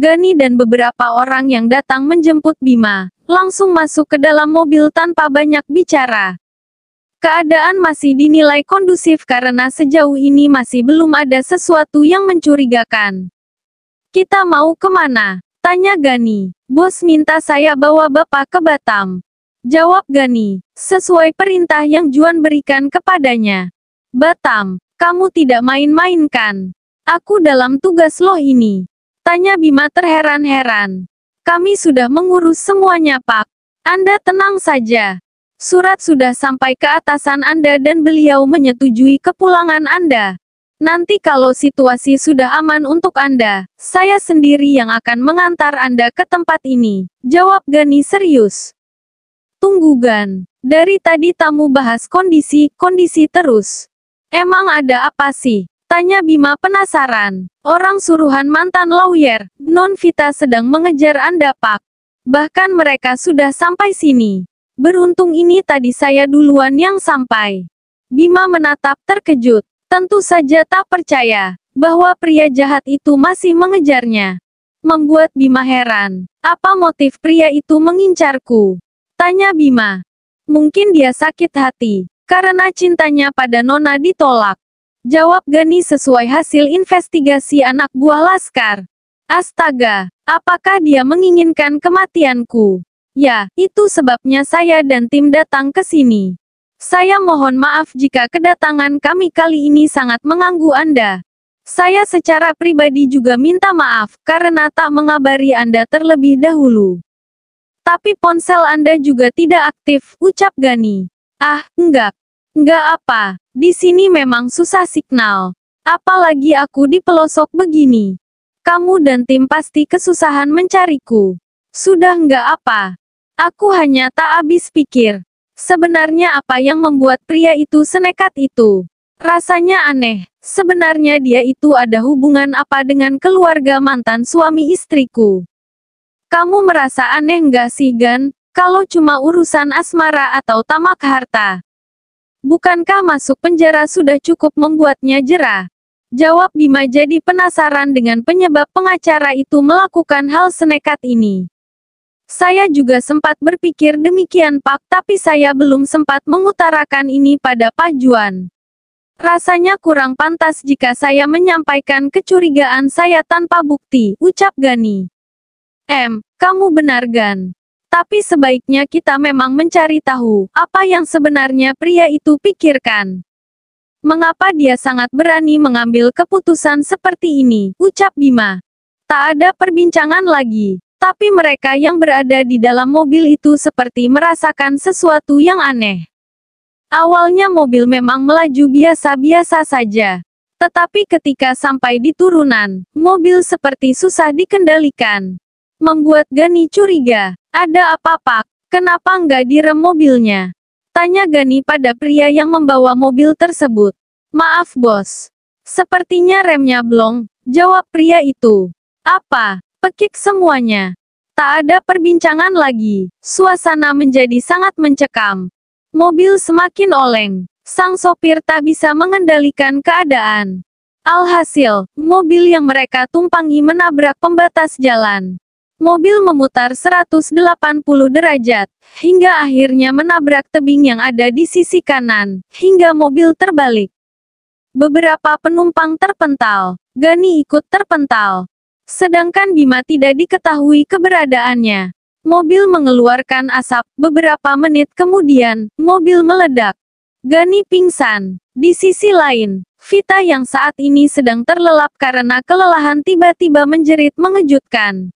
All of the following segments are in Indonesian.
Gani dan beberapa orang yang datang menjemput Bima, langsung masuk ke dalam mobil tanpa banyak bicara. Keadaan masih dinilai kondusif karena sejauh ini masih belum ada sesuatu yang mencurigakan. "Kita mau kemana?" tanya Gani. "Bos minta saya bawa Bapak ke Batam," jawab Gani, sesuai perintah yang Juan berikan kepadanya. "Batam? Kamu tidak main-main kan? Aku dalam tugas loh ini," tanya Bima terheran-heran. "Kami sudah mengurus semuanya, Pak. Anda tenang saja. Surat sudah sampai ke atasan Anda dan beliau menyetujui kepulangan Anda. Nanti kalau situasi sudah aman untuk Anda, saya sendiri yang akan mengantar Anda ke tempat ini," jawab Gani serius. "Tunggu Gan, dari tadi tamu bahas kondisi terus. Emang ada apa sih?" tanya Bima penasaran. "Orang suruhan mantan lawyer, Non Vita sedang mengejar Anda, Pak. Bahkan mereka sudah sampai sini. Beruntung ini tadi saya duluan yang sampai." Bima menatap terkejut. Tentu saja tak percaya bahwa pria jahat itu masih mengejarnya. Membuat Bima heran. "Apa motif pria itu mengincarku?" tanya Bima. "Mungkin dia sakit hati karena cintanya pada Nona ditolak," jawab Gani sesuai hasil investigasi anak buah Laskar. "Astaga, apakah dia menginginkan kematianku? Ya, itu sebabnya saya dan tim datang ke sini. Saya mohon maaf jika kedatangan kami kali ini sangat mengganggu Anda. Saya secara pribadi juga minta maaf karena tak mengabari Anda terlebih dahulu. Tapi ponsel Anda juga tidak aktif," ucap Gani. "Ah, enggak apa. Di sini memang susah signal. Apalagi aku di pelosok begini. Kamu dan tim pasti kesusahan mencariku." "Sudah enggak apa. Aku hanya tak habis pikir. Sebenarnya apa yang membuat pria itu senekat itu? Rasanya aneh. Sebenarnya dia itu ada hubungan apa dengan keluarga mantan suami istriku? Kamu merasa aneh nggak sih Gan? Kalau cuma urusan asmara atau tamak harta. Bukankah masuk penjara sudah cukup membuatnya jera?" jawab Bima jadi penasaran dengan penyebab pengacara itu melakukan hal senekat ini. "Saya juga sempat berpikir demikian Pak, tapi saya belum sempat mengutarakan ini pada Pak Juan. Rasanya kurang pantas jika saya menyampaikan kecurigaan saya tanpa bukti," ucap Gani. Kamu benar Gan. Tapi sebaiknya kita memang mencari tahu, apa yang sebenarnya pria itu pikirkan. Mengapa dia sangat berani mengambil keputusan seperti ini, ucap Bima. Tak ada perbincangan lagi. Tapi mereka yang berada di dalam mobil itu seperti merasakan sesuatu yang aneh. Awalnya mobil memang melaju biasa-biasa saja. Tetapi ketika sampai di turunan, mobil seperti susah dikendalikan. Membuat Gani curiga. "Ada apa Pak? Kenapa nggak direm mobilnya?" tanya Gani pada pria yang membawa mobil tersebut. "Maaf bos. Sepertinya remnya blong," jawab pria itu. "Apa?" pekik semuanya. Tak ada perbincangan lagi. Suasana menjadi sangat mencekam. Mobil semakin oleng. Sang sopir tak bisa mengendalikan keadaan. Alhasil, mobil yang mereka tumpangi menabrak pembatas jalan. Mobil memutar 180 derajat, hingga akhirnya menabrak tebing yang ada di sisi kanan, hingga mobil terbalik. Beberapa penumpang terpental. Gani ikut terpental. Sedangkan Bima tidak diketahui keberadaannya. Mobil mengeluarkan asap. Beberapa menit kemudian, mobil meledak. Gani pingsan. Di sisi lain, Vita yang saat ini sedang terlelap karena kelelahan tiba-tiba menjerit mengejutkan.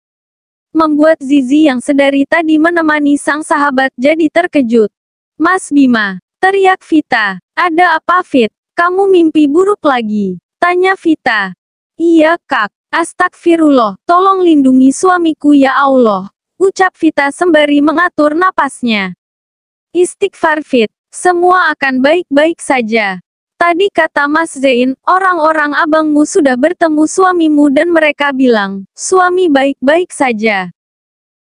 Membuat Zizi yang sedari tadi menemani sang sahabat jadi terkejut. "Mas Bima," teriak Vita. "Ada apa Fit? Kamu mimpi buruk lagi?" tanya Vita. "Iya Kak. Astagfirullah, tolong lindungi suamiku ya Allah," ucap Vita sembari mengatur napasnya. "Istighfar Fit, semua akan baik-baik saja. Tadi kata Mas Zain, orang-orang abangmu sudah bertemu suamimu dan mereka bilang, suami baik-baik saja.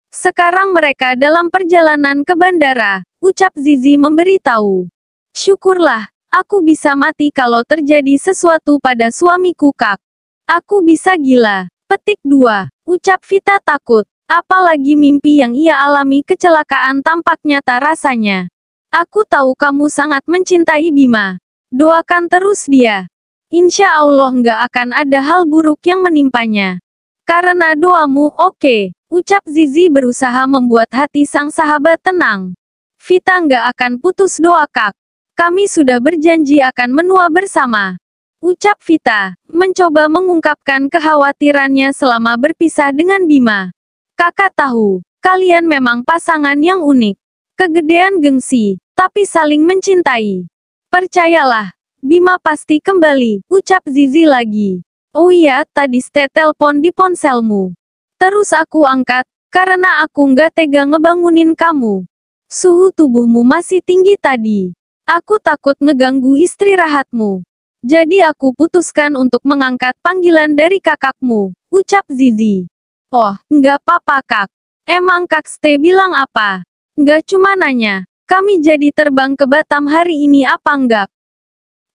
Sekarang mereka dalam perjalanan ke bandara," ucap Zizi memberitahu. "Syukurlah, aku bisa mati kalau terjadi sesuatu pada suamiku Kak. Aku bisa gila," Petik 2. Ucap Vita takut. Apalagi mimpi yang ia alami kecelakaan tampak nyata rasanya. Aku tahu kamu sangat mencintai Bima. Doakan terus dia. Insya Allah nggak akan ada hal buruk yang menimpanya. Karena doamu, oke. Ucap Zizi berusaha membuat hati sang sahabat tenang. Vita nggak akan putus doa Kak. Kami sudah berjanji akan menua bersama. Ucap Vita, mencoba mengungkapkan kekhawatirannya selama berpisah dengan Bima. Kakak tahu, kalian memang pasangan yang unik. Kegedean gengsi, tapi saling mencintai. Percayalah, Bima pasti kembali, ucap Zizi lagi. Oh iya, tadi telepon di ponselmu. Terus aku angkat, karena aku nggak tega ngebangunin kamu. Suhu tubuhmu masih tinggi tadi. Aku takut ngeganggu istirahatmu. Jadi aku putuskan untuk mengangkat panggilan dari kakakmu, ucap Zizi. Oh, nggak apa-apa Kak. Emang Kak Ste bilang apa? Nggak cuma nanya, kami jadi terbang ke Batam hari ini apa enggak?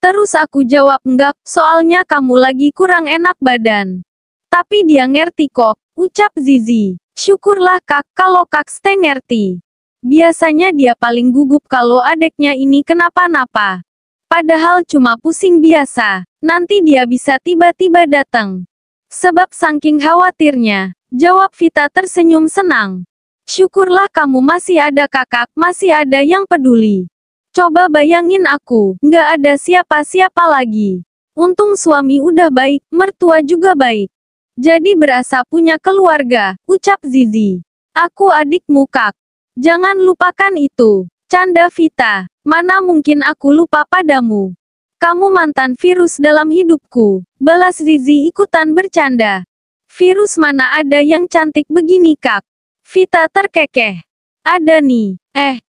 Terus aku jawab enggak, soalnya kamu lagi kurang enak badan. Tapi dia ngerti kok, ucap Zizi. Syukurlah Kak kalau Kak Ste ngerti. Biasanya dia paling gugup kalau adeknya ini kenapa-napa. Padahal cuma pusing biasa, nanti dia bisa tiba-tiba datang. Sebab saking khawatirnya, jawab Vita tersenyum senang. Syukurlah kamu masih ada kakak, masih ada yang peduli. Coba bayangin aku, nggak ada siapa-siapa lagi. Untung suami udah baik, mertua juga baik. Jadi berasa punya keluarga, ucap Zizi. Aku adikmu Kak. Jangan lupakan itu. Canda Vita. Mana mungkin aku lupa padamu. Kamu mantan virus dalam hidupku. Balas Zizi ikutan bercanda. Virus mana ada yang cantik begini Kak? Vita terkekeh. Ada nih.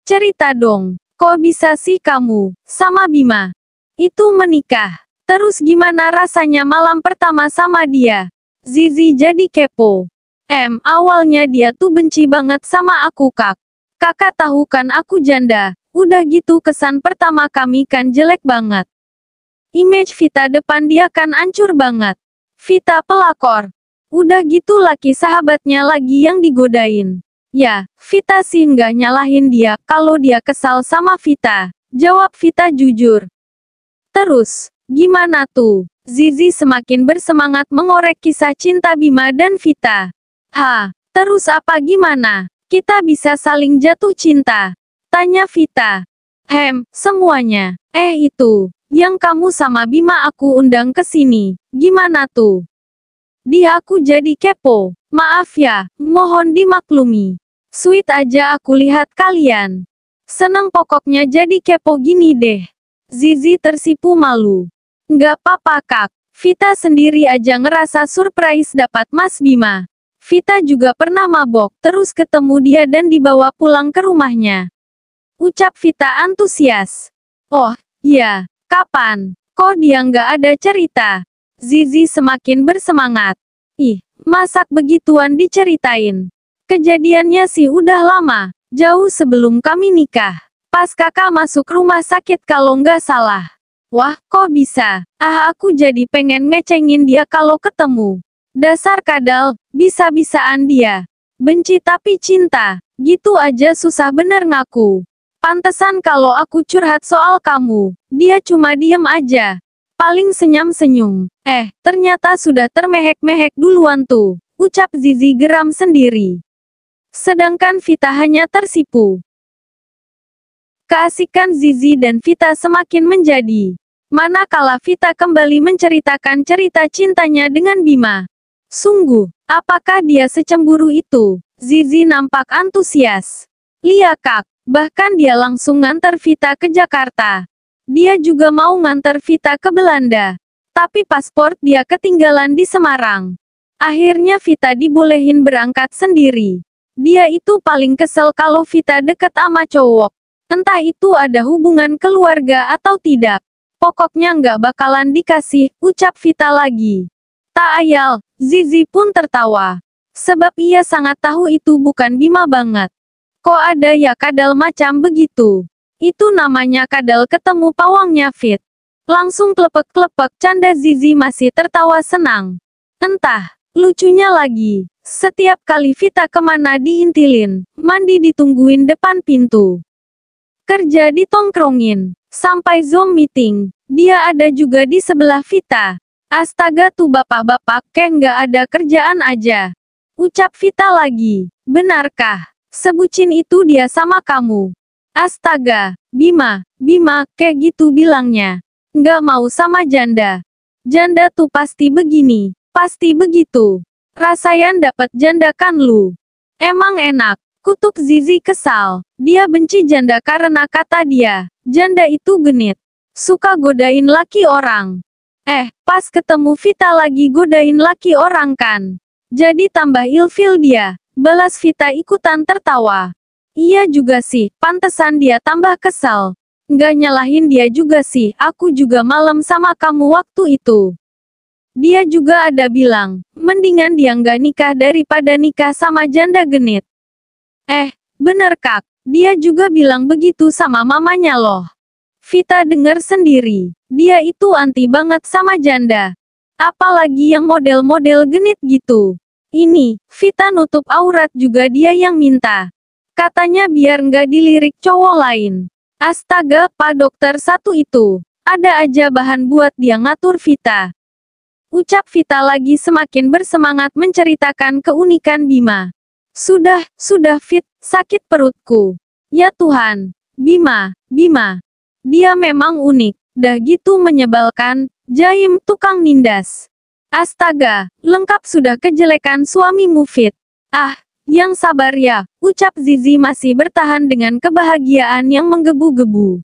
Cerita dong. Kok bisa sih kamu, sama Bima? Itu menikah. Terus gimana rasanya malam pertama sama dia? Zizi jadi kepo. Awalnya dia tuh benci banget sama aku Kak. Kakak tahu kan aku janda. Udah gitu kesan pertama kami kan jelek banget. Image Vita depan dia kan ancur banget. Vita pelakor. Udah gitu laki sahabatnya lagi yang digodain. Ya, Vita sih nggak nyalahin dia kalau dia kesal sama Vita. Jawab Vita jujur. Terus, gimana tuh? Zizi semakin bersemangat mengorek kisah cinta Bima dan Vita. Terus apa gimana? Kita bisa saling jatuh cinta? Tanya Vita. Semuanya. Itu. Yang kamu sama Bima aku undang ke sini. Gimana tuh? Dia aku jadi kepo. Maaf ya, mohon dimaklumi. Sweet aja aku lihat kalian. Seneng pokoknya jadi kepo gini deh. Zizi tersipu malu. Nggak apa-apa Kak. Vita sendiri aja ngerasa surprise dapat Mas Bima. Vita juga pernah mabok, terus ketemu dia dan dibawa pulang ke rumahnya. Ucap Vita antusias. Oh, iya. Kapan? Kok dia nggak ada cerita? Zizi semakin bersemangat. Masak begituan diceritain. Kejadiannya sih udah lama, jauh sebelum kami nikah. Pas kakak masuk rumah sakit kalau nggak salah. Wah, kok bisa? Aku jadi pengen ngecengin dia kalau ketemu. Dasar kadal, bisa-bisaan dia. Benci tapi cinta, gitu aja susah bener ngaku. Pantesan kalau aku curhat soal kamu, dia cuma diem aja. Paling senyum-senyum. Ternyata sudah termehek-mehek duluan tuh, ucap Zizi geram sendiri. Sedangkan Vita hanya tersipu. Keasikan Zizi dan Vita semakin menjadi. Manakala Vita kembali menceritakan cerita cintanya dengan Bima. Sungguh, apakah dia secemburu itu? Zizi nampak antusias. Iya Kak. Bahkan dia langsung nganter Vita ke Jakarta. Dia juga mau nganter Vita ke Belanda. Tapi paspor dia ketinggalan di Semarang. Akhirnya Vita dibolehin berangkat sendiri. Dia itu paling kesel kalau Vita deket sama cowok. Entah itu ada hubungan keluarga atau tidak. Pokoknya nggak bakalan dikasih, ucap Vita lagi. Tak ayal, Zizi pun tertawa. Sebab ia sangat tahu itu bukan Bima banget. Kok ada ya kadal macam begitu? Itu namanya kadal ketemu pawangnya Fit. Langsung klepek-klepek canda Zizi masih tertawa senang. Entah, Lucunya lagi, setiap kali Vita kemana diintilin, mandi ditungguin depan pintu. Kerja ditongkrongin, sampai Zoom meeting, dia ada juga di sebelah Vita. Astaga tuh bapak-bapak kayak nggak ada kerjaan aja. Ucap Vita lagi, benarkah? Sebucin itu dia sama kamu. Astaga, Bima, kayak gitu bilangnya. Nggak mau sama janda. Janda tuh pasti begini, pasti begitu. Rasain dapat janda kan lu. Emang enak, kutuk Zizi kesal. Dia benci janda karena kata dia, janda itu genit. Suka godain laki orang. Pas ketemu Vita lagi godain laki orang kan. Jadi tambah ilfil dia. Balas Vita ikutan tertawa. Iya juga sih, pantesan dia tambah kesal. Nggak nyalahin dia juga sih, aku juga malam sama kamu waktu itu. Dia juga ada bilang, mendingan dia nggak nikah daripada nikah sama janda genit. Bener kak, dia juga bilang begitu sama mamanya loh. Vita dengar sendiri, dia itu anti banget sama janda. Apalagi yang model-model genit gitu. Ini, Vita nutup aurat juga dia yang minta. Katanya biar nggak dilirik cowok lain. Astaga, Pak Dokter satu itu. Ada aja bahan buat dia ngatur Vita. Ucap Vita lagi semakin bersemangat menceritakan keunikan Bima. Sudah, Fit, sakit perutku. Ya Tuhan, Bima. Dia memang unik, dah gitu menyebalkan, jaim tukang nindas. Astaga, lengkap sudah kejelekan suamimu Fit. Yang sabar ya, ucap Zizi masih bertahan dengan kebahagiaan yang menggebu-gebu.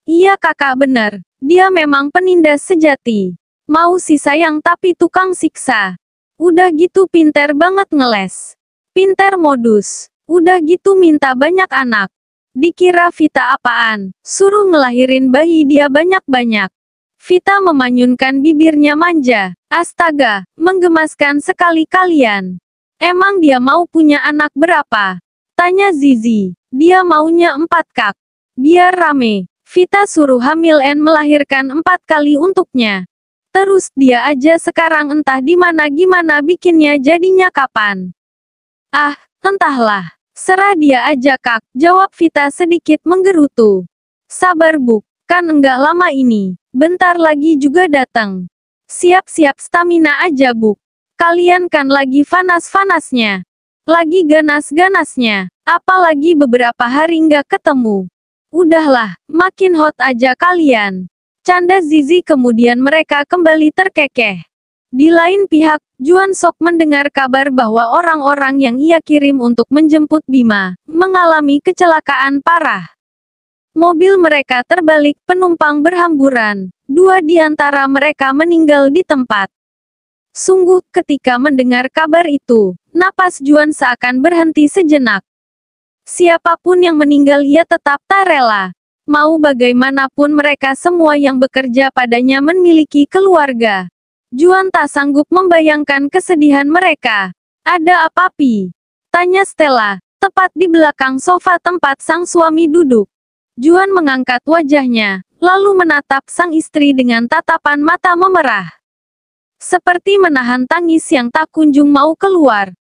Iya kakak benar, dia memang penindas sejati. Mau si sayang tapi tukang siksa. Udah gitu pinter banget ngeles. Pinter modus. Udah gitu minta banyak anak. Dikira Vita apaan, suruh ngelahirin bayi dia banyak-banyak. Vita memanyunkan bibirnya manja. Astaga, menggemaskan sekali kalian. Emang dia mau punya anak berapa? Tanya Zizi. Dia maunya 4 kak. Biar rame. Vita suruh hamil dan melahirkan 4 kali untuknya. Terus dia aja sekarang entah dimana gimana bikinnya jadinya kapan. Entahlah. Serah dia aja kak, jawab Vita sedikit menggerutu. Sabar buk, kan enggak lama ini. Bentar lagi juga datang. Siap-siap stamina aja buk. Kalian kan lagi panas-panasnya. Lagi ganas-ganasnya. Apalagi beberapa hari nggak ketemu. Udahlah, makin hot aja kalian. Canda Zizi kemudian mereka kembali terkekeh. Di lain pihak, Juan Sok mendengar kabar bahwa orang-orang yang ia kirim untuk menjemput Bima, mengalami kecelakaan parah. Mobil mereka terbalik, penumpang berhamburan. 2 di antara mereka meninggal di tempat. Sungguh, ketika mendengar kabar itu, napas Juan seakan berhenti sejenak. Siapapun yang meninggal ia tetap tak rela. Mau bagaimanapun mereka semua yang bekerja padanya memiliki keluarga. Juan tak sanggup membayangkan kesedihan mereka. Ada apa Pi? Tanya Stella, tepat di belakang sofa tempat sang suami duduk. Juan mengangkat wajahnya, lalu menatap sang istri dengan tatapan mata memerah. Seperti menahan tangis yang tak kunjung mau keluar.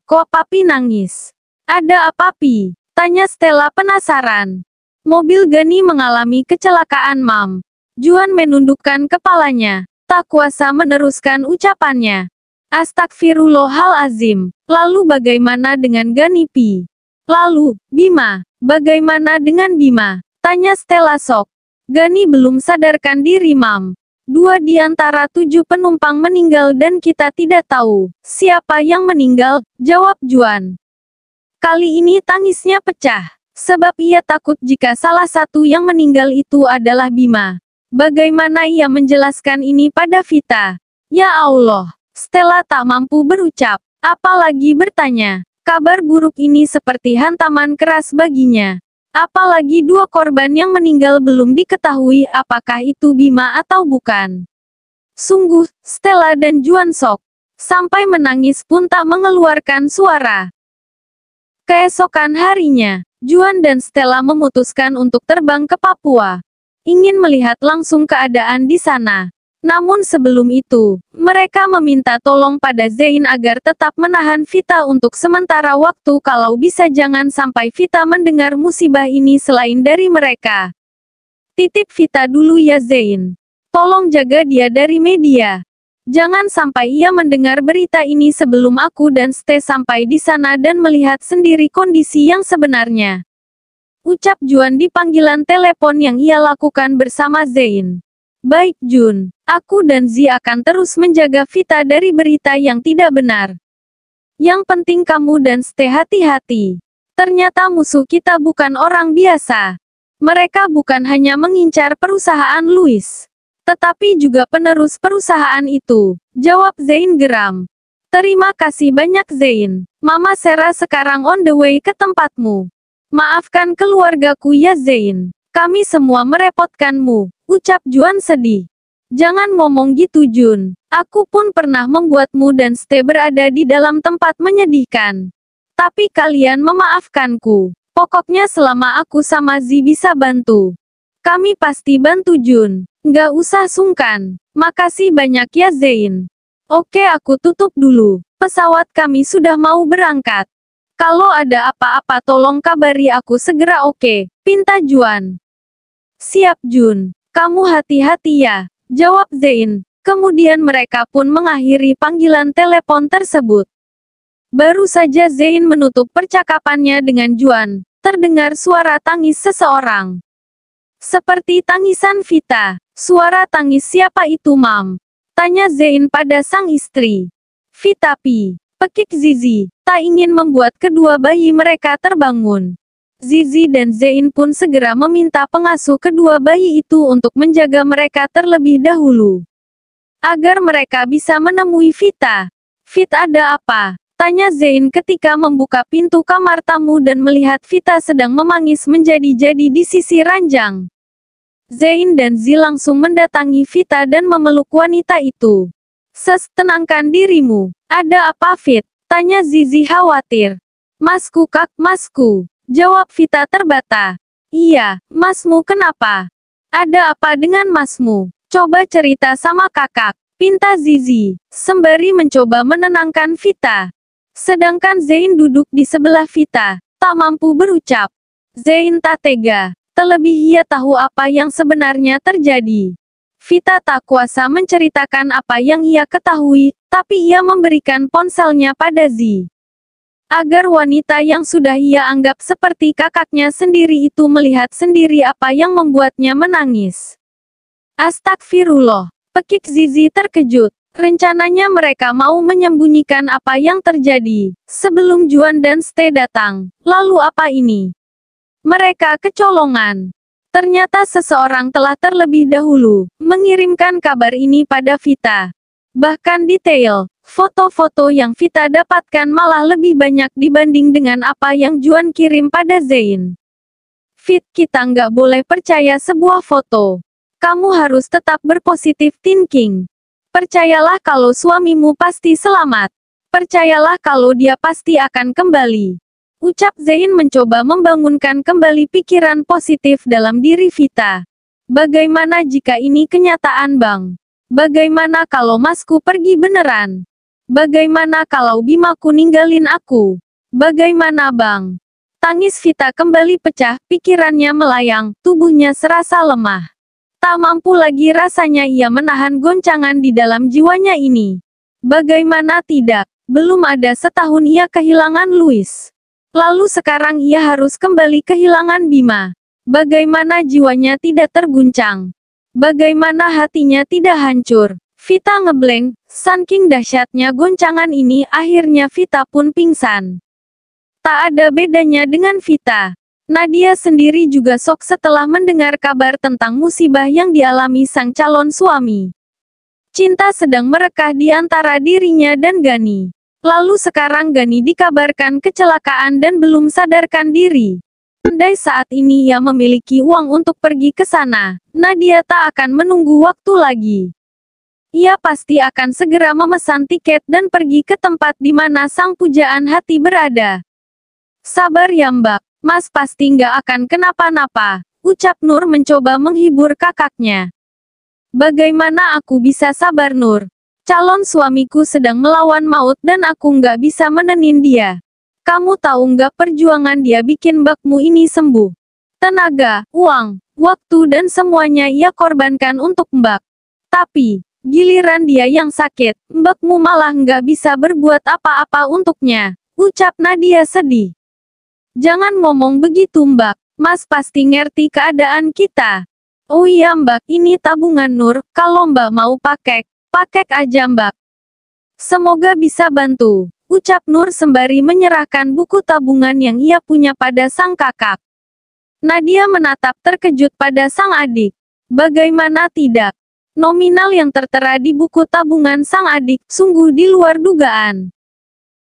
Kok papi nangis? Ada apa Pi? Tanya Stella penasaran. Mobil Gani mengalami kecelakaan Mam. Juan menundukkan kepalanya, tak kuasa meneruskan ucapannya. Astagfirullahalazim. Lalu bagaimana dengan Gani Pi? Lalu, Bima. Bagaimana dengan Bima? Tanya Stella sok. Gani belum sadarkan diri Mam. 2 di antara 7 penumpang meninggal dan kita tidak tahu siapa yang meninggal, jawab Juan. Kali ini tangisnya pecah, sebab ia takut jika salah satu yang meninggal itu adalah Bima. Bagaimana ia menjelaskan ini pada Vita? Ya Allah, Stella tak mampu berucap, apalagi bertanya. Kabar buruk ini seperti hantaman keras baginya. Apalagi 2 korban yang meninggal belum diketahui apakah itu Bima atau bukan. Sungguh, Stella dan Juan Sok, sampai menangis pun tak mengeluarkan suara. Keesokan harinya, Juan dan Stella memutuskan untuk terbang ke Papua. Ingin melihat langsung keadaan di sana. Namun sebelum itu, mereka meminta tolong pada Zein agar tetap menahan Vita untuk sementara waktu kalau bisa jangan sampai Vita mendengar musibah ini selain dari mereka. Titip Vita dulu ya Zein. Tolong jaga dia dari media. Jangan sampai ia mendengar berita ini sebelum aku dan Ste sampai di sana dan melihat sendiri kondisi yang sebenarnya. Ucap Juan di panggilan telepon yang ia lakukan bersama Zein. Baik Jun, aku dan Zi akan terus menjaga Vita dari berita yang tidak benar. Yang penting kamu dan Ste hati-hati. Ternyata musuh kita bukan orang biasa. Mereka bukan hanya mengincar perusahaan Louis, tetapi juga penerus perusahaan itu, jawab Zein geram. Terima kasih banyak Zein. Mama Sarah sekarang on the way ke tempatmu. Maafkan keluargaku ya Zein. Kami semua merepotkanmu, ucap Juan sedih. Jangan ngomong gitu Jun. Aku pun pernah membuatmu dan Ste berada di dalam tempat menyedihkan. Tapi kalian memaafkanku. Pokoknya selama aku sama Zi bisa bantu. Kami pasti bantu Jun. Nggak usah sungkan. Makasih banyak ya Zein. Oke aku tutup dulu. Pesawat kami sudah mau berangkat. Kalau ada apa-apa tolong kabari aku segera oke, pinta Juan. Siap Jun, kamu hati-hati ya, jawab Zein. Kemudian mereka pun mengakhiri panggilan telepon tersebut. Baru saja Zein menutup percakapannya dengan Juan, terdengar suara tangis seseorang. Seperti tangisan Vita. Suara tangis siapa itu Mam? Tanya Zein pada sang istri. Vita Pi. Pekik Zizi, tak ingin membuat kedua bayi mereka terbangun. Zizi dan Zein pun segera meminta pengasuh kedua bayi itu untuk menjaga mereka terlebih dahulu. Agar mereka bisa menemui Vita. Fit ada apa? Tanya Zein ketika membuka pintu kamar tamu dan melihat Vita sedang memangis menjadi-jadi di sisi ranjang. Zein dan Zi langsung mendatangi Vita dan memeluk wanita itu. Tenangkan dirimu. Ada apa Fit? Tanya Zizi khawatir. Masku kak, masku. Jawab Vita terbata. Iya, masmu kenapa? Ada apa dengan masmu? Coba cerita sama kakak. Pinta Zizi, sembari mencoba menenangkan Vita. Sedangkan Zein duduk di sebelah Vita, tak mampu berucap. Zein tak tega. Terlebih ia tahu apa yang sebenarnya terjadi. Vita tak kuasa menceritakan apa yang ia ketahui, tapi ia memberikan ponselnya pada Zi. Agar wanita yang sudah ia anggap seperti kakaknya sendiri itu melihat sendiri apa yang membuatnya menangis. Astagfirullah, pekik Zizi terkejut. Rencananya mereka mau menyembunyikan apa yang terjadi, sebelum Juan dan Ste datang. Lalu apa ini? Mereka kecolongan. Ternyata seseorang telah terlebih dahulu mengirimkan kabar ini pada Vita. Bahkan detail, foto-foto yang Vita dapatkan malah lebih banyak dibanding dengan apa yang Juan kirim pada Zein. Fit, kita nggak boleh percaya sebuah foto. Kamu harus tetap berpositif thinking. Percayalah kalau suamimu pasti selamat. Percayalah kalau dia pasti akan kembali. Ucap Zein mencoba membangunkan kembali pikiran positif dalam diri Vita. Bagaimana jika ini kenyataan Bang? Bagaimana kalau masku pergi beneran? Bagaimana kalau Bimaku ninggalin aku? Bagaimana Bang? Tangis Vita kembali pecah, pikirannya melayang, tubuhnya serasa lemah. Tak mampu lagi rasanya ia menahan goncangan di dalam jiwanya ini. Bagaimana tidak? Belum ada setahun ia kehilangan Louis. Lalu sekarang ia harus kembali kehilangan Bima. Bagaimana jiwanya tidak terguncang? Bagaimana hatinya tidak hancur? Vita ngeblank, saking dahsyatnya goncangan ini akhirnya Vita pun pingsan. Tak ada bedanya dengan Vita. Nadia sendiri juga shock setelah mendengar kabar tentang musibah yang dialami sang calon suami. Cinta sedang merekah di antara dirinya dan Gani. Lalu sekarang Gani dikabarkan kecelakaan dan belum sadarkan diri. Andai saat ini ia memiliki uang untuk pergi ke sana, Nadia tak akan menunggu waktu lagi. Ia pasti akan segera memesan tiket dan pergi ke tempat di mana sang pujaan hati berada. Sabar ya Mbak, Mas pasti nggak akan kenapa-napa, ucap Nur mencoba menghibur kakaknya. Bagaimana aku bisa sabar Nur? Calon suamiku sedang melawan maut dan aku nggak bisa menenin dia. Kamu tahu nggak perjuangan dia bikin mbakmu ini sembuh? Tenaga, uang, waktu dan semuanya ia korbankan untuk mbak. Tapi, giliran dia yang sakit, mbakmu malah nggak bisa berbuat apa-apa untuknya. Ucap Nadia sedih. Jangan ngomong begitu mbak, Mas pasti ngerti keadaan kita. Oh iya mbak, ini tabungan Nur, kalau mbak mau pakai aja mbak. Semoga bisa bantu, ucap Nur sembari menyerahkan buku tabungan yang ia punya pada sang kakak. Nadia menatap terkejut pada sang adik. Bagaimana tidak? Nominal yang tertera di buku tabungan sang adik, sungguh di luar dugaan.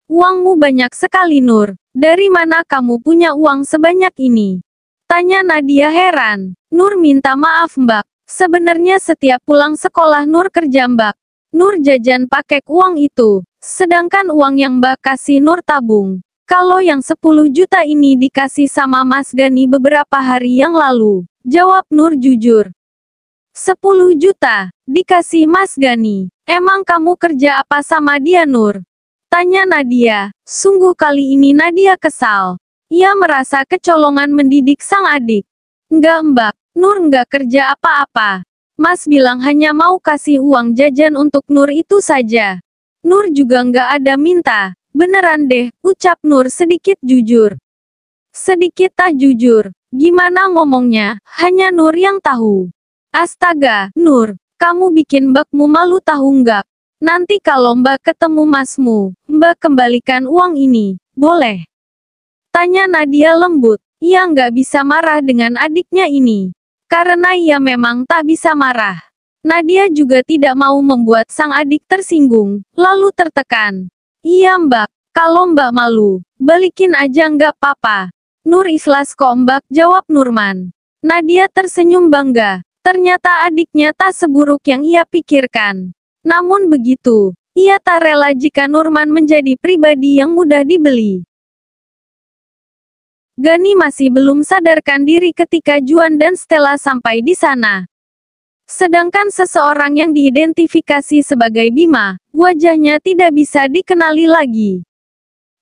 Uangmu banyak sekali Nur, dari mana kamu punya uang sebanyak ini? Tanya Nadia heran. Nur minta maaf mbak, sebenarnya setiap pulang sekolah Nur kerja mbak. Nur jajan pakai uang itu, sedangkan uang yang mbak kasih Nur tabung. Kalau yang 10 juta ini dikasih sama Mas Gani beberapa hari yang lalu, jawab Nur jujur. 10 juta, dikasih Mas Gani. Emang kamu kerja apa sama dia Nur? Tanya Nadia. Sungguh kali ini Nadia kesal. Ia merasa kecolongan mendidik sang adik. Enggak mbak, Nur enggak kerja apa-apa. Mas bilang hanya mau kasih uang jajan untuk Nur itu saja. Nur juga enggak ada minta. Beneran deh, ucap Nur sedikit jujur. Sedikit tak jujur. Gimana ngomongnya, hanya Nur yang tahu. Astaga, Nur, kamu bikin mbakmu malu tahu enggak? Nanti kalau mbak ketemu masmu, mbak kembalikan uang ini, boleh? Tanya Nadia lembut. Ia nggak bisa marah dengan adiknya ini. Karena ia memang tak bisa marah. Nadia juga tidak mau membuat sang adik tersinggung, lalu tertekan. Iya mbak, kalau mbak malu, balikin aja nggak apa-apa. Nur ikhlas kok mbak, jawab Nurman. Nadia tersenyum bangga. Ternyata adiknya tak seburuk yang ia pikirkan. Namun begitu, ia tak rela jika Nurman menjadi pribadi yang mudah dibeli. Gani masih belum sadarkan diri ketika Juan dan Stella sampai di sana. Sedangkan seseorang yang diidentifikasi sebagai Bima, wajahnya tidak bisa dikenali lagi.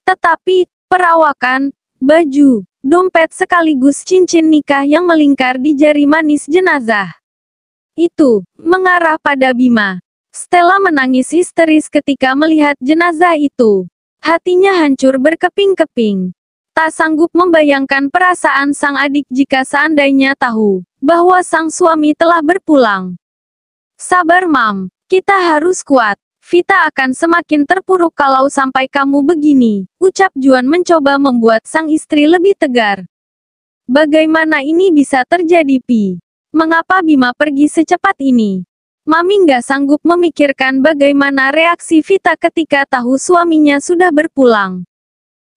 Tetapi, perawakan, baju, dompet sekaligus cincin nikah yang melingkar di jari manis jenazah itu, mengarah pada Bima. Stella menangis histeris ketika melihat jenazah itu. Hatinya hancur berkeping-keping. Tak sanggup membayangkan perasaan sang adik jika seandainya tahu bahwa sang suami telah berpulang. Sabar Mam, kita harus kuat. Vita akan semakin terpuruk kalau sampai kamu begini, ucap Juan mencoba membuat sang istri lebih tegar. Bagaimana ini bisa terjadi Pi? Mengapa Bima pergi secepat ini? Mami nggak sanggup memikirkan bagaimana reaksi Vita ketika tahu suaminya sudah berpulang.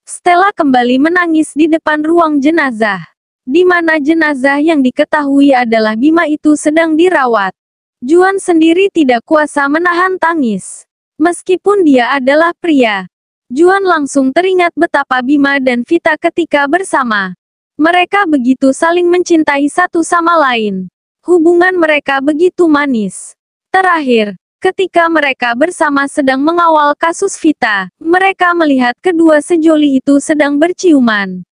Stella kembali menangis di depan ruang jenazah, di mana jenazah yang diketahui adalah Bima itu sedang dirawat. Juan sendiri tidak kuasa menahan tangis. Meskipun dia adalah pria, Juan langsung teringat betapa Bima dan Vita ketika bersama. Mereka begitu saling mencintai satu sama lain. Hubungan mereka begitu manis. Terakhir, ketika mereka bersama sedang mengawal kasus Vita, mereka melihat kedua sejoli itu sedang berciuman.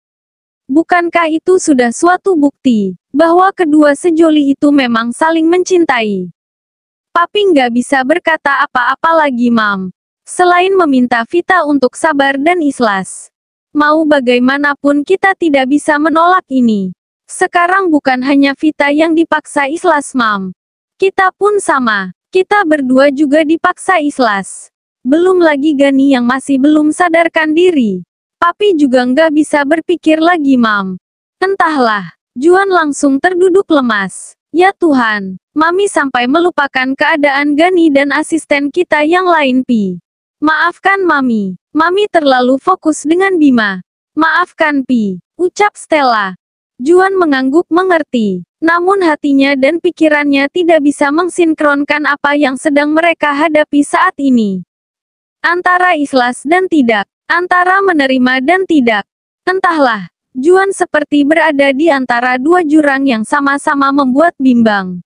Bukankah itu sudah suatu bukti bahwa kedua sejoli itu memang saling mencintai? Papi nggak bisa berkata apa-apa lagi Mam, selain meminta Vita untuk sabar dan ikhlas. Mau bagaimanapun kita tidak bisa menolak ini. Sekarang bukan hanya Vita yang dipaksa ikhlas Mam. Kita pun sama. Kita berdua juga dipaksa ikhlas. Belum lagi Gani yang masih belum sadarkan diri. Papi juga nggak bisa berpikir lagi Mam. Entahlah. Juan langsung terduduk lemas. Ya Tuhan, Mami sampai melupakan keadaan Gani dan asisten kita yang lain Pi. Maafkan Mami. Mami terlalu fokus dengan Bima. Maafkan Pi, ucap Stella. Juan mengangguk mengerti. Namun hatinya dan pikirannya tidak bisa mensinkronkan apa yang sedang mereka hadapi saat ini. Antara ikhlas dan tidak. Antara menerima dan tidak. Entahlah, Juan seperti berada di antara dua jurang yang sama-sama membuat bimbang.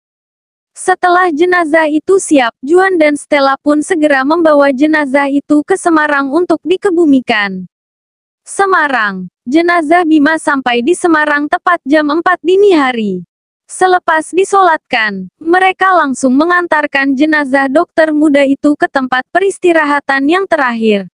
Setelah jenazah itu siap, Juan dan Stella pun segera membawa jenazah itu ke Semarang untuk dikebumikan. Semarang. Jenazah Bima sampai di Semarang tepat jam 4 dini hari. Selepas disolatkan, mereka langsung mengantarkan jenazah dokter muda itu ke tempat peristirahatan yang terakhir.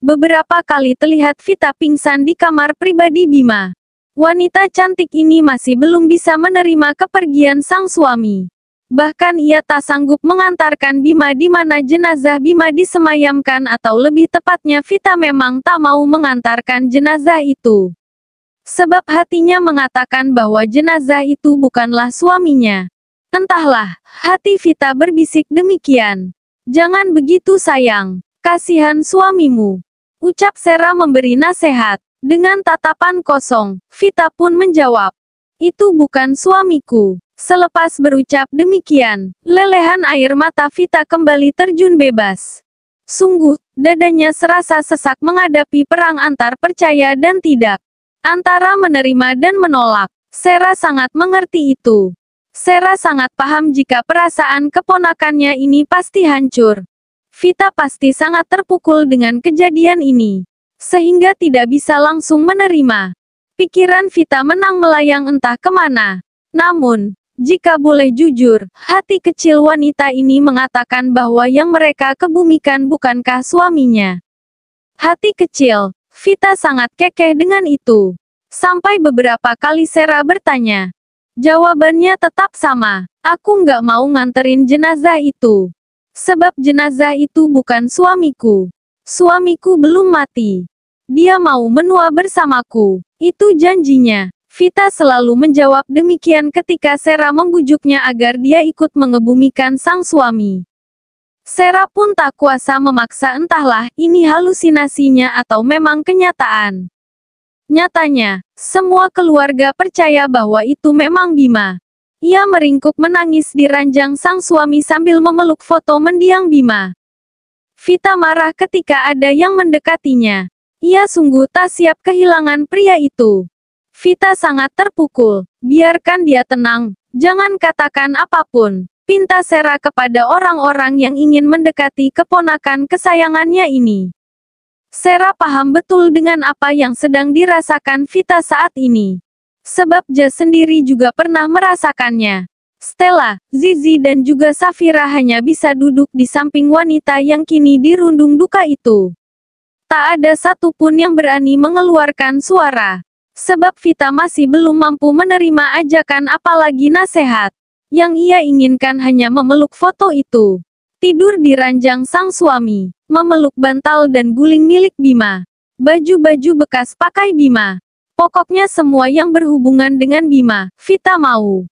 Beberapa kali terlihat Vita pingsan di kamar pribadi Bima. Wanita cantik ini masih belum bisa menerima kepergian sang suami. Bahkan ia tak sanggup mengantarkan Bima di mana jenazah Bima disemayamkan, atau lebih tepatnya Vita memang tak mau mengantarkan jenazah itu. Sebab hatinya mengatakan bahwa jenazah itu bukanlah suaminya. Entahlah, hati Vita berbisik demikian. Jangan begitu sayang, kasihan suamimu, ucap Sera memberi nasihat. Dengan tatapan kosong, Vita pun menjawab, itu bukan suamiku. Selepas berucap demikian, lelehan air mata Vita kembali terjun bebas. Sungguh, dadanya serasa sesak menghadapi perang antar percaya dan tidak. Antara menerima dan menolak. Sera sangat mengerti itu. Sera sangat paham jika perasaan keponakannya ini pasti hancur. Vita pasti sangat terpukul dengan kejadian ini, sehingga tidak bisa langsung menerima. Pikiran Vita menang melayang entah kemana. Namun, jika boleh jujur, hati kecil wanita ini mengatakan bahwa yang mereka kebumikan bukankah suaminya. Hati kecil Vita sangat kekeh dengan itu. Sampai beberapa kali Sera bertanya. Jawabannya tetap sama. Aku nggak mau nganterin jenazah itu. Sebab jenazah itu bukan suamiku. Suamiku belum mati. Dia mau menua bersamaku. Itu janjinya. Vita selalu menjawab demikian ketika Sera membujuknya agar dia ikut mengebumikan sang suami. Sera pun tak kuasa memaksa, entahlah ini halusinasinya atau memang kenyataan. Nyatanya, semua keluarga percaya bahwa itu memang Bima. Ia meringkuk menangis di ranjang sang suami sambil memeluk foto mendiang Bima. Vita marah ketika ada yang mendekatinya. Ia sungguh tak siap kehilangan pria itu. Vita sangat terpukul. Biarkan dia tenang, jangan katakan apapun, pinta Sera kepada orang-orang yang ingin mendekati keponakan kesayangannya ini. Sera paham betul dengan apa yang sedang dirasakan Vita saat ini. Sebab dia sendiri juga pernah merasakannya. Stella, Zizi dan juga Safira hanya bisa duduk di samping wanita yang kini dirundung duka itu. Tak ada satupun yang berani mengeluarkan suara. Sebab Vita masih belum mampu menerima ajakan apalagi nasihat. Yang ia inginkan hanya memeluk foto itu. Tidur di ranjang sang suami. Memeluk bantal dan guling milik Bima. Baju-baju bekas pakai Bima. Pokoknya semua yang berhubungan dengan Bima, Vita mau.